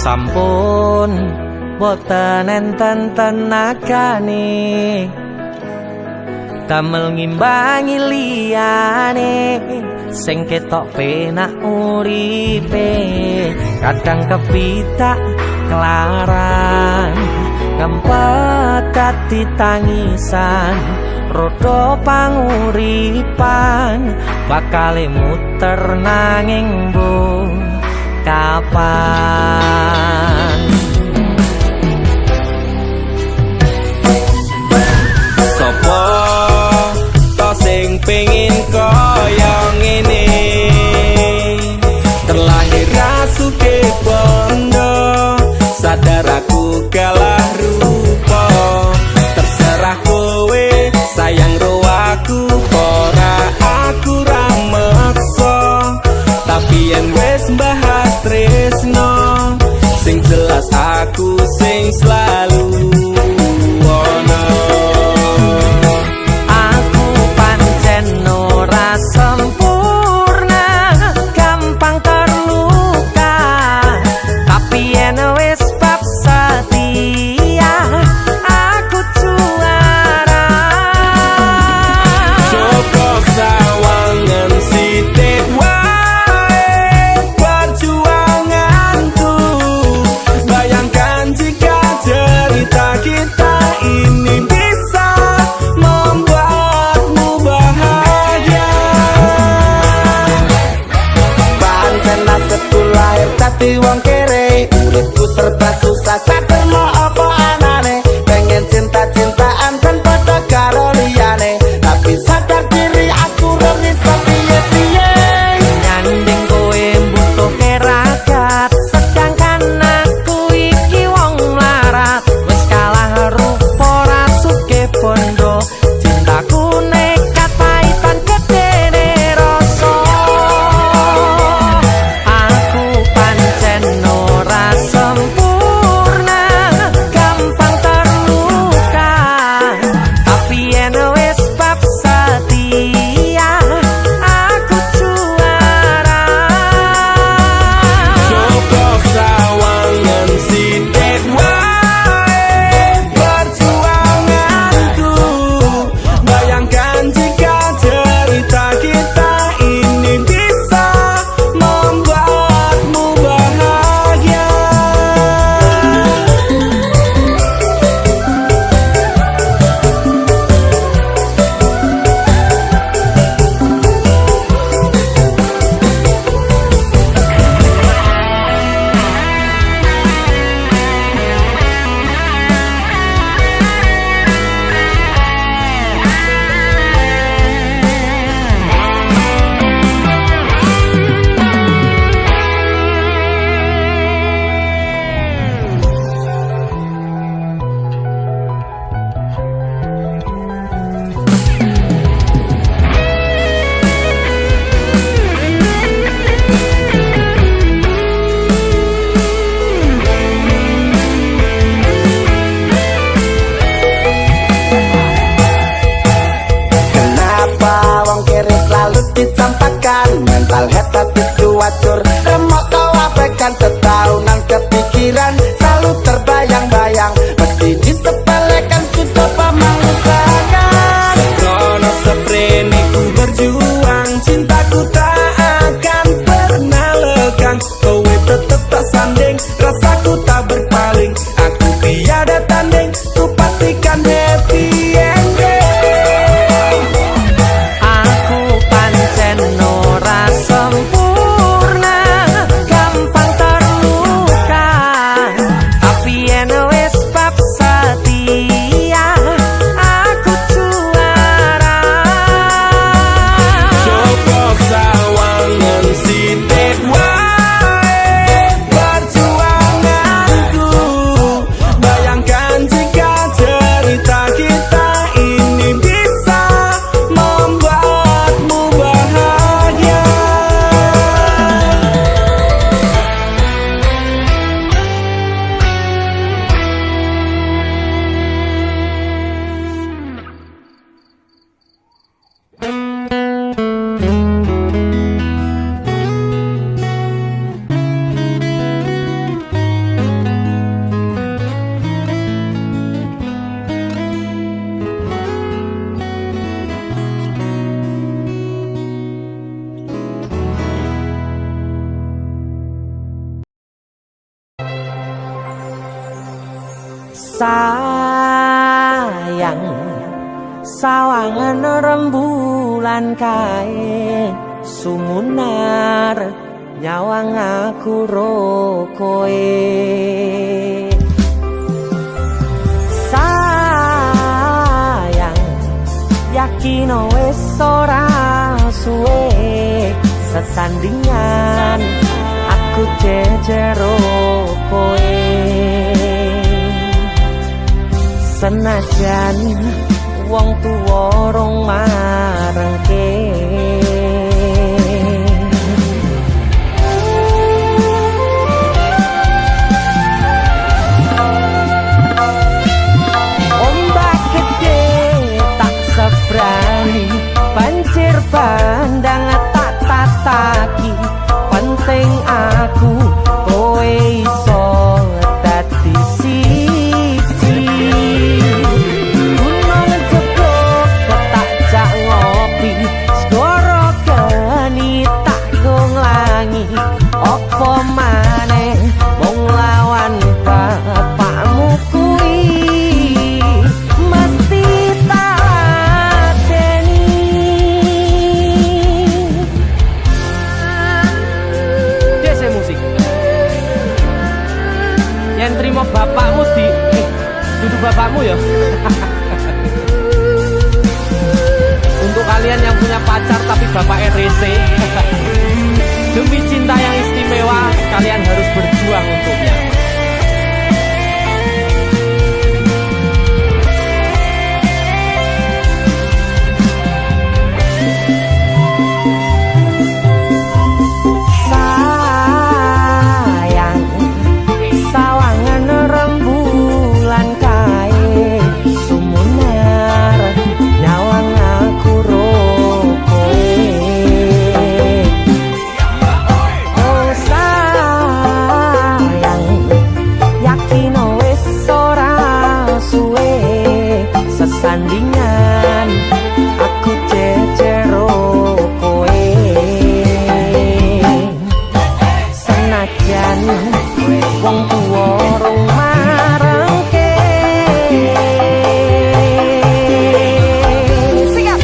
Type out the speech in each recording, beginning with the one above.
sampun boten enten tenagane damel ngimbangi liyane sing ketok penak uripe kadang kepitak kelaran ngempet dadi tangisan rodo panguripan bakale muter nanging bu kapan sopo to sing pengin kaya ngene terlahir rasuke bondo sadar aku kalah rupa terserah kowe sayang ro aku ora aku ra meksa tapi yen wis bahas tresno sing jelas aku sing selalu ono aku pancen ora sempurna gampang terluka tapi yen wis bab setia aku juara Joko sawangan sithik wae perjuanganku bayangkan jika cerita kita ini bisa membuatmu bahagia pancen nasibku lahir dadi wong kere uripku serba susah sadar mau apa anane pengen cinta-cintaan dan pada karo liyane tapi sadar diri aku rong iso piye-piye nyanding kowe butuh keragat sedangkan aku iki wong melarat wis kalah rupa rasuke bondo cintaku nekat paitan gedene rasa aku pancen ora sempurna gampang terluka tapi yen wis bab setia aku juara Joko sawangan sithik wae perjuanganku bayangkan jika cerita kita ini bisa membuatmu bahagia Kenapa wong kiri selalu dicampakkan mental head tapi cuacur remok kau abaikan setaunan kepikiran selalu terbayang-bayang mesti disepelekan ku coba mengusahakan sembrono seprene ku berjuang cintaku tak akan pernah lekang kowe tetep tak sanding rasaku tak berpaling aku tiada tanding ku pastikan happy ending aku pancen ora sempurna gampang terluka tapi Sayang sawangan rembulan kae sumunar nyawang aku ro koe. Sayang yakin wis ora suwe sesandingan aku jejero koe. Senajan wong tuwa rong marengke ombak gede tak sebrani banjir bandang tak tataki penting aku kowe iso dadi siji. Gunung jebok tak jak ngopi segoro geni tak gonglangi opo maneh wong lawan bapakmu kuwi mesti tak lateni. Dese musik yang terima bapakmu di duduk bapakmu ya. Untuk kalian yang punya pacar tapi bapak RC demi cinta yang istimewa kalian harus berjuang untuknya. Sayang sawangan rembulan kae sumunar nyawang aku ro koe. Oh sayang yakin wis ora suwe sesandingan aku jejero koe. Senajan wong tuwa rong marengke siap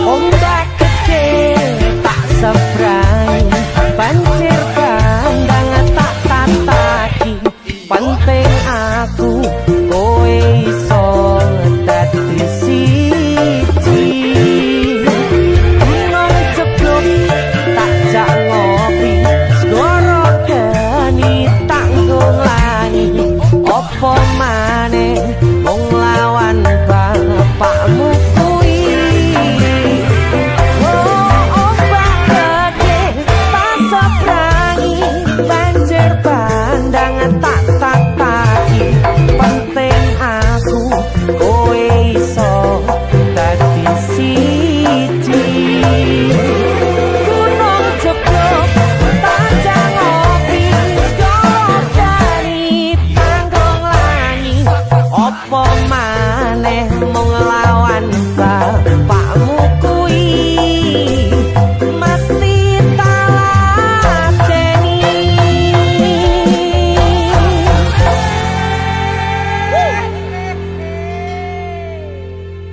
ombak gede tak sebrang banjir bandang tak tataki penting aku kowe iso dadi siji. Gunung jeblok tak jak ngopi segoro geni tak nglangi opo maneh wong lawan bapakmu kuwi. Oh ombak gede tak sebrangi banjir bandang tak tataki penting aku kowe iso dadi siji. Gunung jeblok tak jak ngopi segoro geni tanggung langi opo maneh mung lawan bapakmu kuwi mesti tak lateni.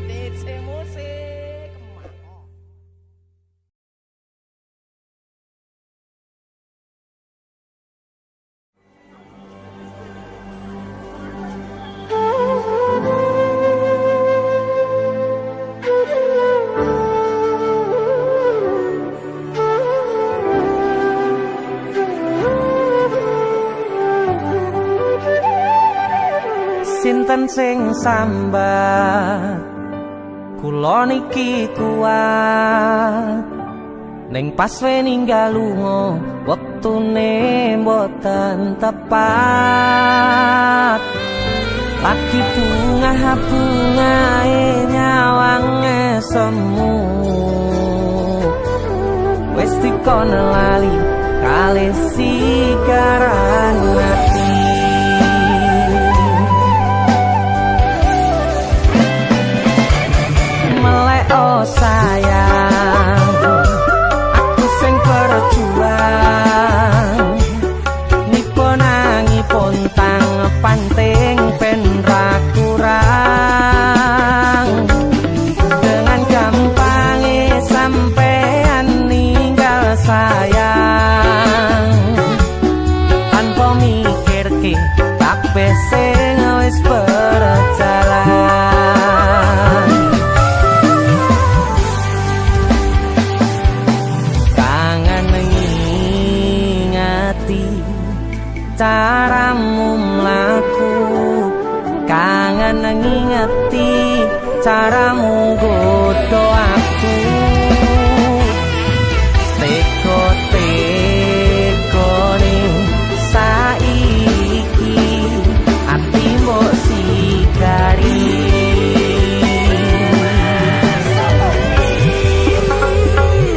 DC musik. Sinten sing sambat kula niki kuat ning pas ninggal lunga wektune mboten tepat. Lagi bungae nyawange semu wis dikon lali kalih sikaran ati. Melek oh sayang aku sing berjuang nipo nangi pontang pan caramu mlaku, kangen ngingeti caramu godho aku. Teko-teko ning saiki ati mbok sikari.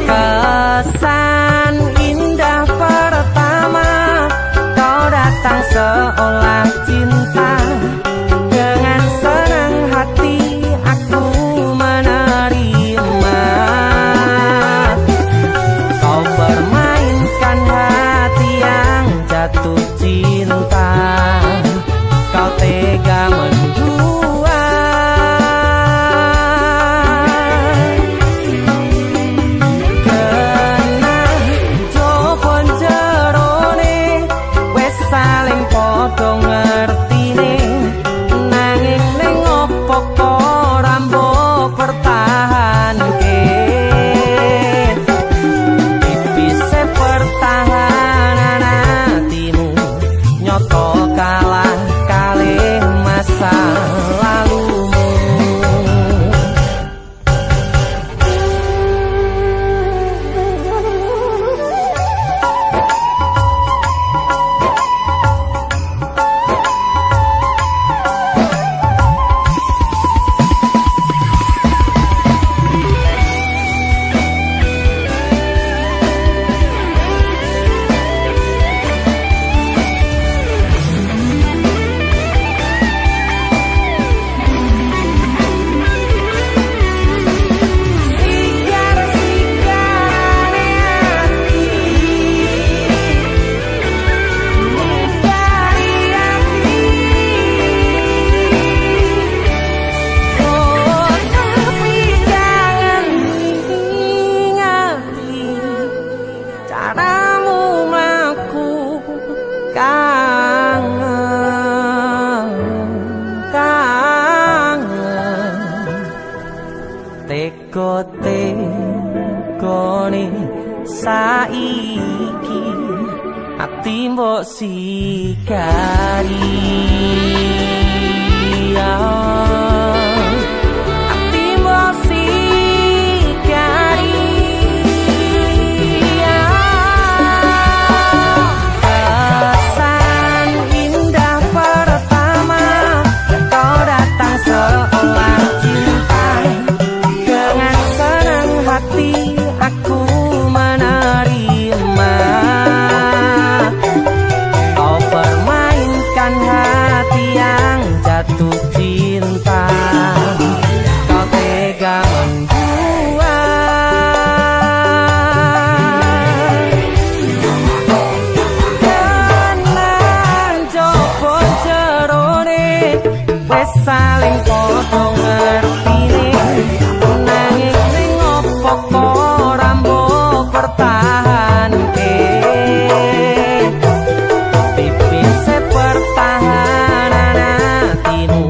Kesan indah pertama kau datang seolah cinta. Dengan senang hati aku menerima. Kau permainkan hati yang jatuh cinta. Kau tega mendua. Kena jopon jerone wes saling podo ngertine. Nanging ning opo kok rambok pertahanke. Tipise pertahanan hatimu nyoto kalah kalih masa lalumu. Caramu mlaku kangen, kangen. Teko-tekone saiki ati mbok sikari. Ati mbok sikari. Kesan indah pertama kau datang seolah cinta. Dengan senang hati aku menerima. Kau permainkan hati yang jatuh cinta. Kau tega membuat. Kenang jopo jerone wes saling podo ngertine. Nanging ning opo kok rambok pertahanke. Tipise pertahanan hatimu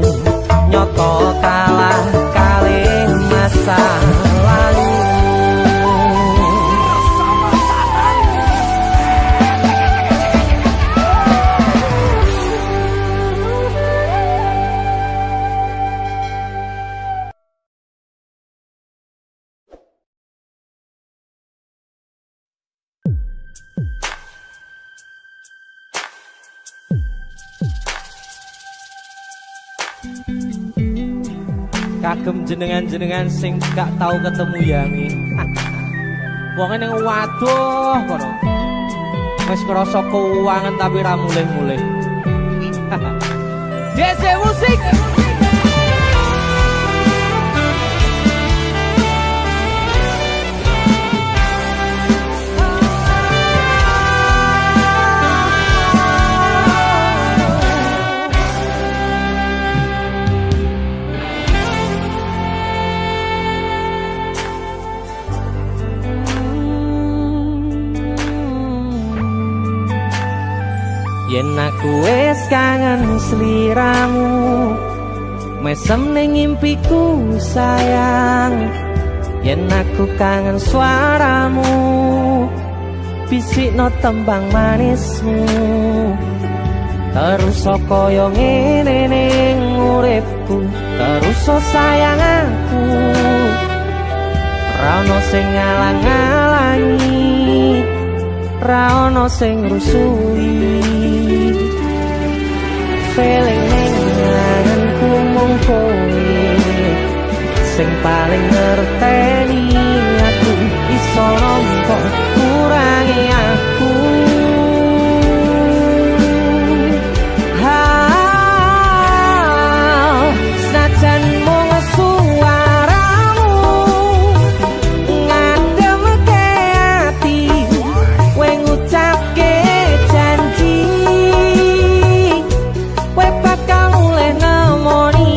nyoto kalah kalih masa lalu. Kagem jenengan-jenengan sing gak tau ketemu yangi. Wong ning waduh kono. Wis krasa keuangan tapi ra mulih-mulih. DC musik. Yen aku wis kangen sliramu, mesem ning impiku sayang. Yen aku kangen suaramu, bisikno tembang manismu. terus kaya ngene ning uripku, terus sayang aku. Ra ono sing ngalang-alangi, ra ono sing rusui. Feeling ning ngangenku mung kowe sing paling ngerteni aku, iso nampa kurangi aku. Senajan mung suaramu ngademke ati, kowe ngucapke janji kowe bakal mulih nemoni.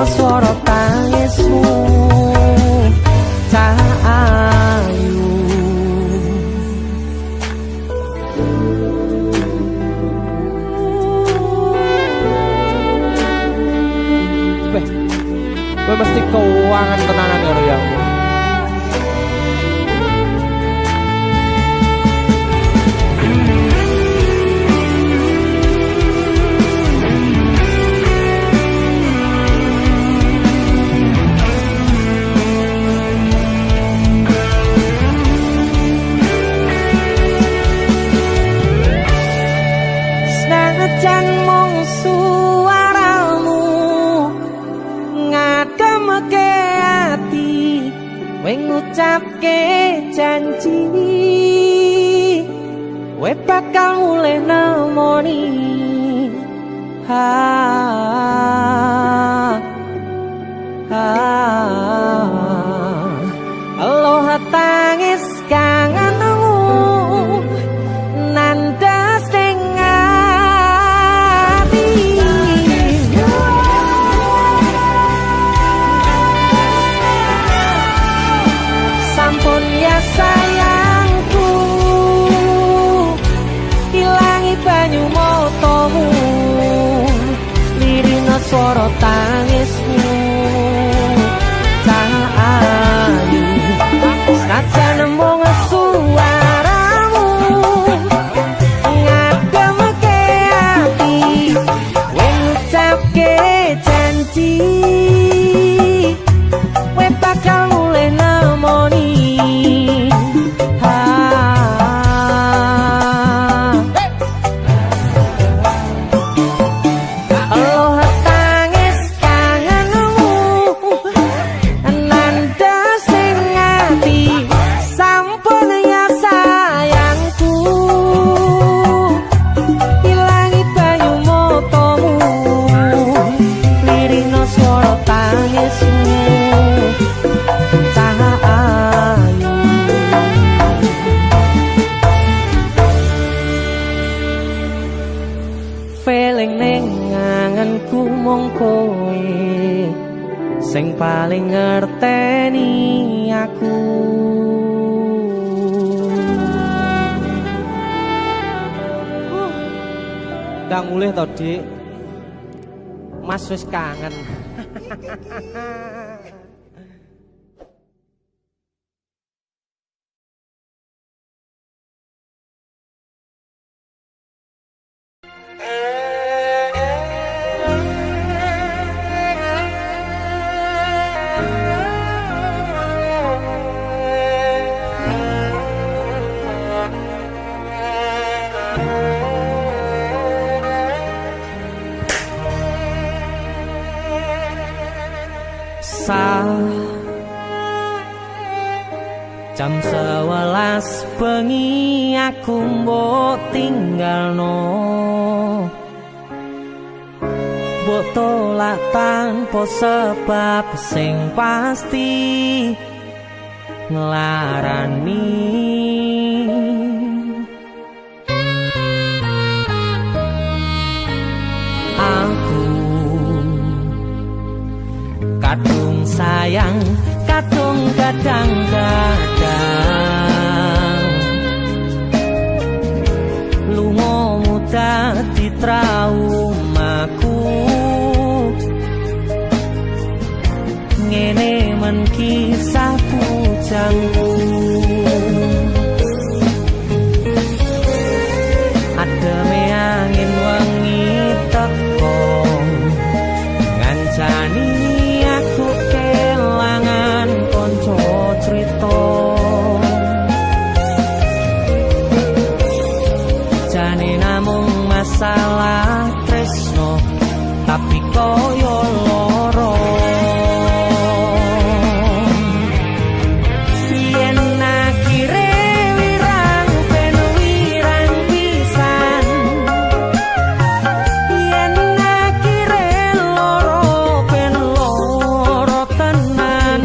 Suara tangismu tak ayu. Gue mesti keuangan tenanan ya Royang. Senajan mung suaramu ngademke ati, kowe ngucapke janji kowe bakal mulih nemoni. Aloha tangis kangenmu nandas ning ati. Sampun ya sayangku, ilangi banyu motomu, lirina swara tangismu tak ayu. Senajan mung suaramu ngademke ati, kowe ngucapke janji kowe bakal mulih nemoni. Aloha tangis kangenmu nandas ning ati, sampun ya sayangku, ilangi banyu motomu, lirina swara tangismu tak ayu. Feeling ning ngangenku mung kowe sing paling ngerteni aku. Udah mulih to, Dik. Mas wis kangen. Jam 11 bengi aku mbok tinggalno, mbok tolak tanpa sebab sing pasti nglarani. Aku kadung sayang kadang-kadang lungamu dadi traumaku ngene men kisah bujangku ademe angin wengi teko ngancani aku kelangan konco crita jane namung masalah tresno tapi koyo loro yen akhire wirang ben wirang pisan yen akhire loro ben loro tenan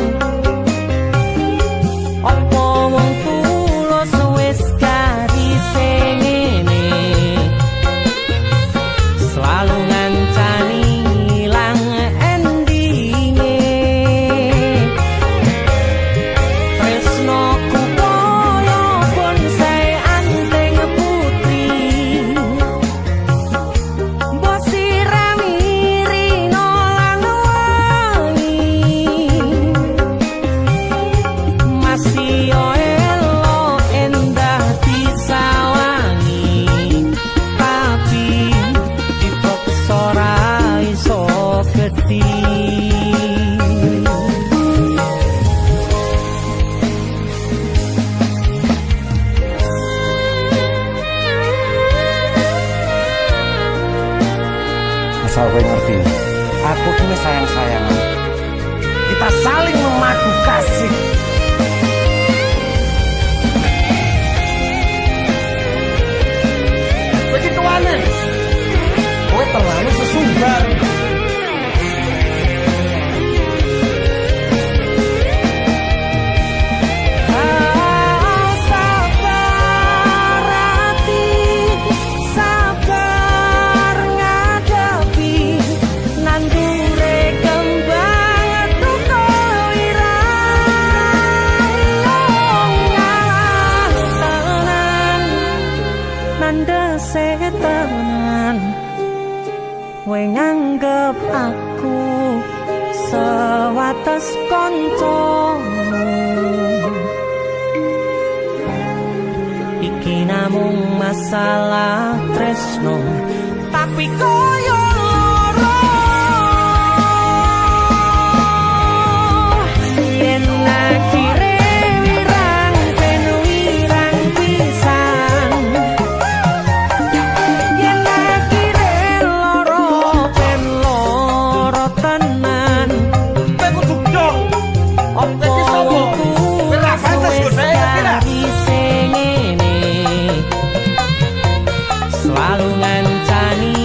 opo wong tulus wis karise ngene selalu ngancani ilang endinge tresnoku koyo bonsai anteng putri mbok sirami rino lan wangi masih yo elo endah disawangi tapi dipaksa ora iso gedhi asal kowe ngerti aku kini sayang-sayangan kita saling memadu kasih begitu aneh kowe terlalu sesumbar sabar hati sabar ngadepi nandure kembang tuko irang tenan nandese tenan kowe nganggep aku sewates kancamu iki namung masalah tresno tapi koyo loro yen akhire wirang ben wirang pisan yen akhire loro ben loro tenan kowe kudu dong opo wongku Ora pantes kok saya kira. selalu ngancani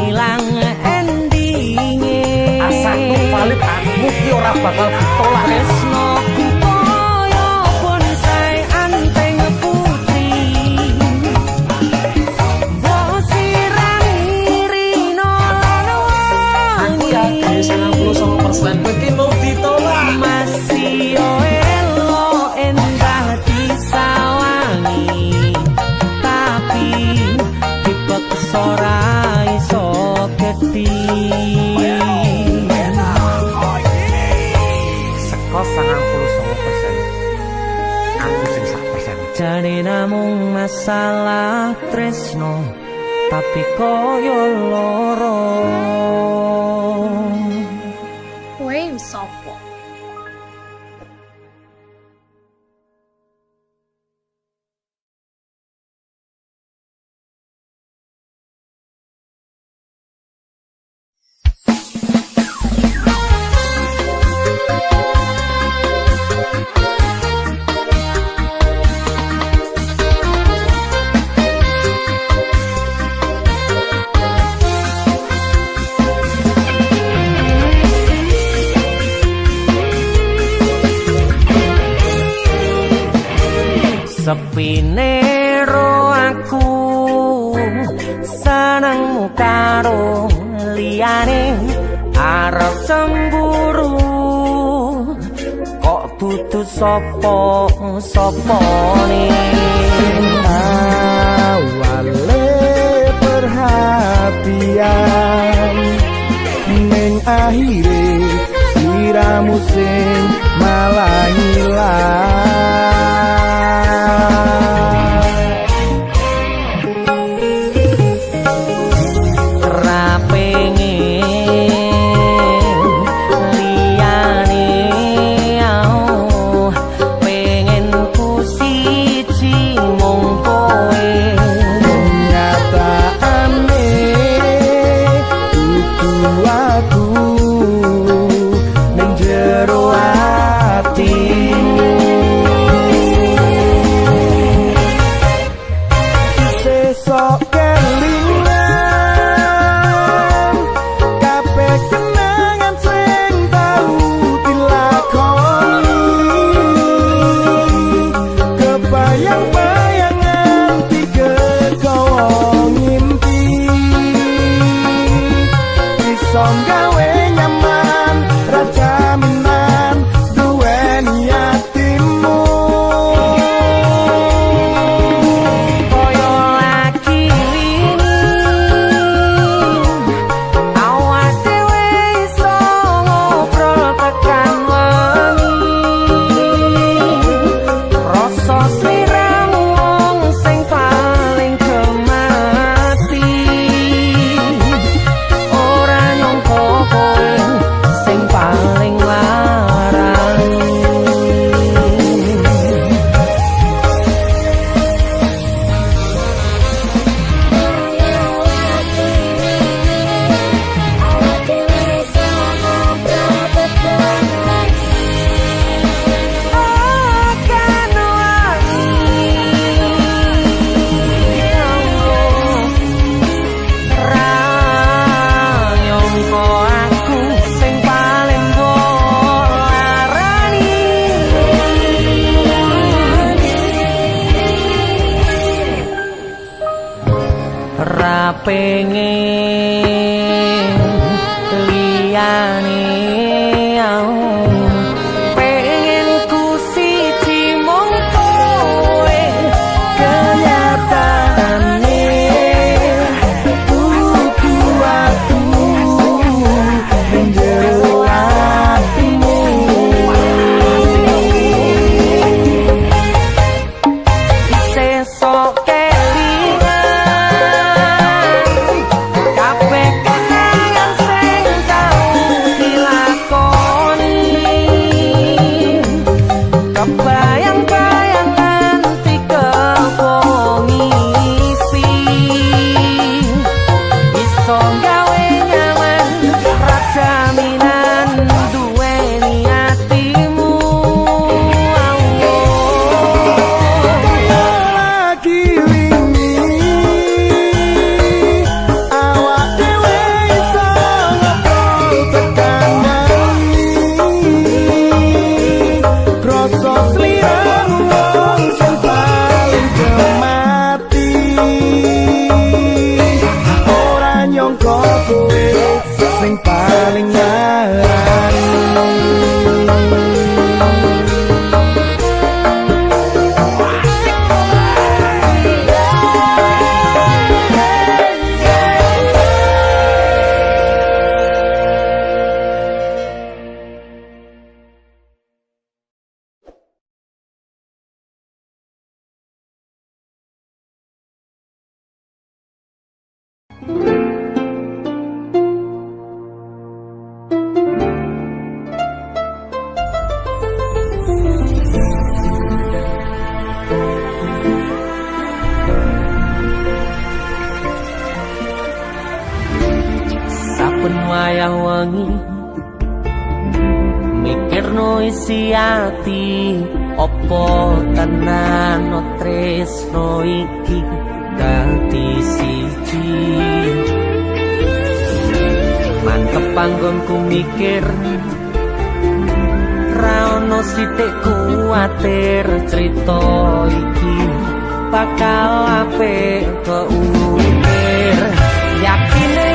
ilang endinge asakku valid aku ki ora bakal ditolak tresnoku koyo bonsai anteng putri mbok sirami rino lan aku yakin wangi 99% kowe ki mau ditolak masih yo elo endah disawangi tapi dipaksa ora iso gedhi seko 99% aku sing 1% jane namung masalah tresno tapi koyo loro kowe sapa sepine ro aku senengmu karo liyane arep cemburu kok dudu sapa-sapane sing awale perhatian ning akhire siramu sing malah pengen liyane pengen ku siji mung kowe kenyataane kudu atu njero atimu sesok sing paling ngarani wayah wengi mikirno isi ati opo tenan tresno iki dadi siji mantep panggonku mikir ra ono sithik kuwatir crita iki bakal apik keukir yakine